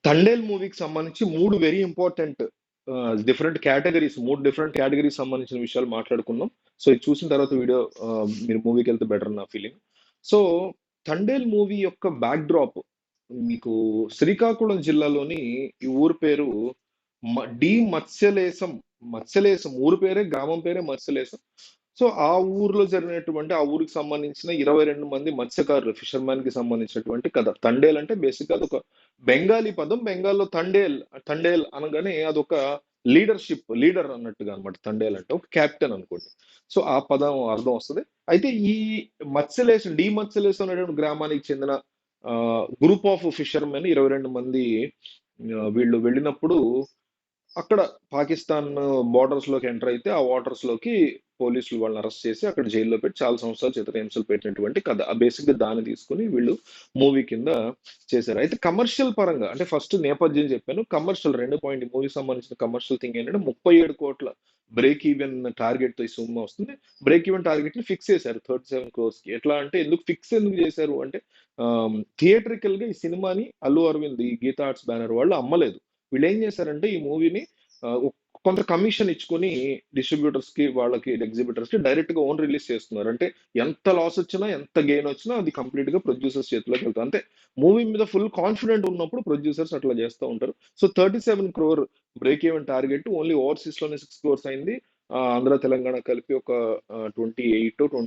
తండేల్ మూవీకి సంబంధించి 3 very important different categories 3 different categories సంబంధించిన విషయాలు మాట్లాడుకుందాం. సో ఇది చూసిన తర్వాత వీడియో మీరు మూవీకెళ్తే బెటర్ నా ఫీలింగ్. సో తండేల్ మూవీ యొక్క బ్యాక్ డ్రాప్ మీకు శ్రీకాకుళం జిల్లాలోని ఈ ఊరు పేరు మత్స్యలేశం. మత్స్యలేశం ఊరు పేరే, గ్రామం పేరే మత్స్యలేశం. సో ఆ ఊర్లో జరిగినటువంటి ఆ ఊరికి సంబంధించిన 22 మంది మత్స్యకారులు ఫిషర్‌మ్యాన్ కి సంబంధించినటువంటి కథ. తండేల్ అంటే బేసిక్‌గా అదొక బెంగాలీ పదం. బెంగాల్‌లో తండేల్, తండేల్ అనగానే అదొక లీడర్ అన్నట్టుగా అన్నమాట. తండేల్ అంటే ఒక కెప్టెన్ అనుకోండి. సో ఆ పదం అర్థం వస్తది. అయితే ఈ మత్స్యలేశం అనేటువంటి గ్రామానికి చెందిన గ్రూప్ ఆఫ్ ఫిషర్‌మెన్ 22 మంది వీళ్ళు వెళ్ళినప్పుడు అక్కడ పాకిస్తాన్ బోర్డర్స్ లోకి ఎంటర్ అయితే ఆ వాటర్స్ లోకి పోలీసులు వాళ్ళని అరెస్ట్ చేసి అక్కడ జైల్లో పెట్టి చాలా సంవత్సరాలు చిత్రహింసలు పెట్టినటువంటి కథ. బేసిక్ గా దాన్ని తీసుకుని వీళ్ళు మూవీ కింద చేశారు. అయితే కమర్షియల్ పరంగా అంటే ఫస్ట్ నేపథ్యం చెప్పాను. కమర్షియల్ 2 పాయింట్ మూవీ సంబంధించిన కమర్షియల్ థింగ్ ఏంటంటే 37 కోట్ల బ్రేక్ ఈవెన్ టార్గెట్ తో ఈ సినిమా వస్తుంది. బ్రేక్ ఈవెన్ టార్గెట్ ని ఫిక్స్ చేశారు 37 క్రోర్స్ కి. ఎట్లా అంటే ఫిక్స్ ఎందుకు చేశారు అంటే థియేట్రికల్ గా ఈ సినిమాని అల్లు అరవింద్ ఈ గీతా ఆర్ట్స్ బ్యానర్ వాళ్ళు అమ్మలేదు. వీళ్ళు ఏం చేశారంటే ఈ మూవీని కొంత కమిషన్ ఇచ్చుకొని డిస్ట్రిబ్యూటర్స్ కి వాళ్ళకి ఎగ్జిబిటర్స్ కి డైరెక్ట్ గా ఓన్ రిలీజ్ చేస్తున్నారు. అంటే ఎంత లాస్ వచ్చినా ఎంత గెయిన్ వచ్చినా అది కంప్లీట్ గా ప్రొడ్యూసర్స్ చేతిలోకి వెళ్తారు. అంటే మూవీ మీద ఫుల్ కాన్ఫిడెంట్ ఉన్నప్పుడు ప్రొడ్యూసర్స్ అట్లా చేస్తూ ఉంటారు. So 37 crore break even target only overseas లోనే 6 క్రోర్స్ అయింది. ఆంధ్ర తెలంగాణ కలిపి ఒక 28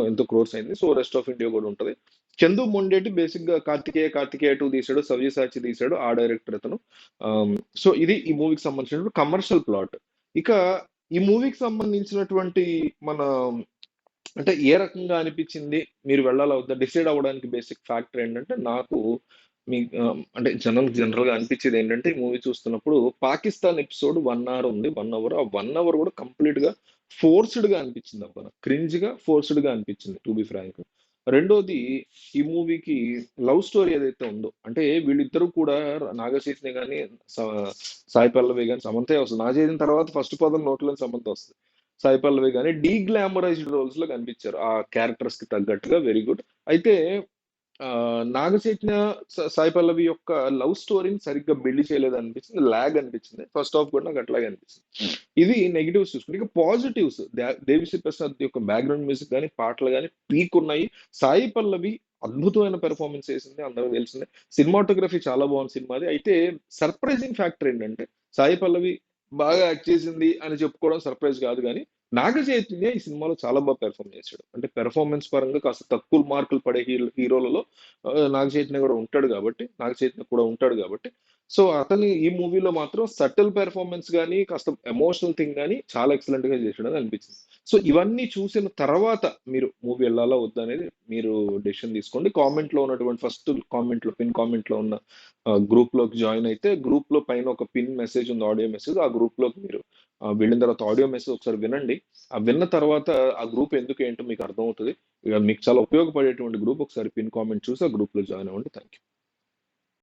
ఎంతో క్రోర్స్ అయింది. సో రెస్ట్ ఆఫ్ ఇండియా కూడా ఉంటది. చందు మొండేటి బేసిక్ గా కార్తికేయ 2 తీసాడు, సవ్యసాచి తీసాడు, ఆ డైరెక్టర్ అతను. సో ఇది ఈ మూవీకి సంబంధించిన కమర్షియల్ ప్లాట్. ఇక ఈ మూవీకి సంబంధించినటువంటి మన అంటే ఏ రకంగా అనిపించింది, మీరు వెళ్ళాలా వద్దా డిసైడ్ అవ్వడానికి బేసిక్ ఫ్యాక్టర్ ఏంటంటే నాకు మీ అంటే జనరల్ గా అనిపించేది ఏంటంటే ఈ మూవీ చూస్తున్నప్పుడు పాకిస్తాన్ ఎపిసోడ్ 1 అవర్ ఉంది. 1 అవర్ ఆ 1 అవర్ కూడా కంప్లీట్ గా ఫోర్స్డ్ గా అనిపించింది అబ్బా. క్రింజ్ గా ఫోర్స్డ్ గా అనిపించింది టు బి ఫ్రాంక్. రెండోది ఈ మూవీకి లవ్ స్టోరీ ఏదైతే ఉందో అంటే వీళ్ళిద్దరూ కూడా నాగ చైతన్య గానీ సాయి పల్లవి గానీ సమంతే వస్తుంది. నాగ చైతన్య తర్వాత ఫస్ట్ పదం నోట్లోని సమంత వస్తుంది. సాయి పల్లవి గానీ డీగ్లామరైజ్డ్ రోల్స్ లో కనిపించారు ఆ క్యారెక్టర్స్ కి తగ్గట్టుగా. Very good. అయితే నాగ చైతన్య సాయి పల్లవి యొక్క లవ్ స్టోరీని సరిగ్గా బిల్డ్ చేయలేదు అనిపించింది. లాగ్ అనిపించింది. ఫస్ట్ హాఫ్ కూడా నాకు అట్లాగే అనిపించింది. ఇది నెగిటివ్స్ చూసుకుంటే. ఇక పాజిటివ్స్ దేవిశ్రీ ప్రసాద్ యొక్క బ్యాక్గ్రౌండ్ మ్యూజిక్ కానీ పాటలు కానీ పీక్ ఉన్నాయి. సాయి పల్లవి అద్భుతమైన పెర్ఫార్మెన్స్ చేసింది, అందరూ తెలిసిందే. సినిమాటోగ్రఫీ చాలా బాగుంది సినిమాది. అయితే సర్ప్రైజింగ్ ఫ్యాక్టర్ ఏంటంటే సాయి పల్లవి బాగా యాక్ట్ చేసింది అని చెప్పుకోవడం సర్ప్రైజ్ కాదు, కానీ నాగ చైతన్య ఈ సినిమాలో చాలా బాగా పెర్ఫార్మ్ చేశాడు. అంటే పెర్ఫార్మెన్స్ పరంగా కాస్త తక్కువ మార్కులు పడే హీరోలలో నాగ చైతన్య కూడా ఉంటాడు కాబట్టి సో అతని ఈ మూవీలో మాత్రం సటిల్ పెర్ఫార్మెన్స్ కానీ కాస్త ఎమోషనల్ థింగ్ కానీ చాలా ఎక్సలెంట్ గా చేసాడని అనిపించింది. సో ఇవన్నీ చూసిన తర్వాత మీరు మూవీ వెళ్ళాలా వద్దా అనేది మీరు డెసిషన్ తీసుకోండి. కామెంట్ లో ఉన్నటువంటి ఫస్ట్ కామెంట్ లో పిన్ కామెంట్ లో ఉన్న గ్రూప్ లోకి జాయిన్ అయితే గ్రూప్ లో పైన ఒక పిన్ మెసేజ్ ఉంది, ఆడియో మెసేజ్. ఆ గ్రూప్ లోకి మీరు వెళ్ళిన తర్వాత ఆడియో మెసేజ్ ఒకసారి వినండి. ఆ విన్న తర్వాత ఆ గ్రూప్ ఎందుకు ఏంటో మీకు అర్థమవుతుంది. ఇక మీకు చాలా ఉపయోగపడేటువంటి గ్రూప్. ఒకసారి పిన్ కామెంట్ చూసి ఆ గ్రూప్ లో జాయిన్ అవ్వండి. Thank you.